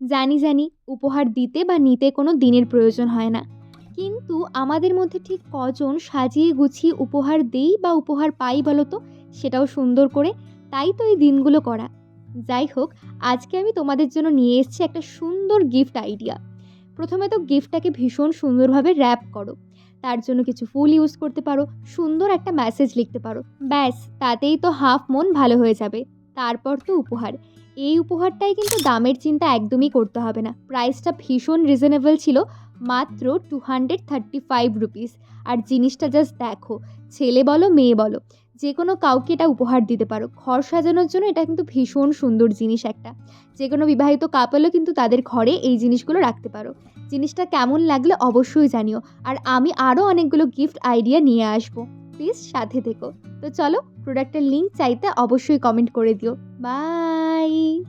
জানি উপহার দিতে বা নিতে কোনো দিনের প্রয়োজন হয় না। কিন্তু আমাদের মধ্যে ঠিক কজন সাজিয়ে গুছিয়ে উপহার দেই বা উপহার পাই বলো তো? সেটাও সুন্দর করে। তাই তো এই দিনগুলো করা। যাই হোক, আজকে আমি তোমাদের জন্য নিয়ে এসেছি একটা সুন্দর গিফট আইডিয়া। প্রথমে তো গিফটটাকে ভীষণ সুন্দরভাবে র্যাপ করো। তার জন্য কিছু ফুল ইউজ করতে পারো, সুন্দর একটা মেসেজ লিখতে পারো। ব্যাস, তাতেই তো হাফ মন ভালো হয়ে যাবে। তারপর তো উপহার। এই উপহারটাই কিন্তু দামের চিন্তা একদমই করতে হবে না। প্রাইসটা ভীষণ রিজনেবল ছিল, মাত্র 235 রুপিস। আর জিনিসটা জাস্ট দেখো, ছেলে বলো মেয়ে বলো, যে কোনো কাউকে এটা উপহার দিতে পারো। ঘর সাজানোর জন্য এটা কিন্তু ভীষণ সুন্দর জিনিস একটা। যে কোনো বিবাহিত কাপলও কিন্তু তাদের ঘরে এই জিনিসগুলো রাখতে পারো। জিনিসটা কেমন লাগলে অবশ্যই জানিও। আর আমি আরও অনেকগুলো গিফট আইডিয়া নিয়ে আসবো। প্লিজ সাথে থেকো। তো চলো, প্রোডাক্টের লিঙ্ক চাইতে অবশ্যই কমেন্ট করে দিও। বাই।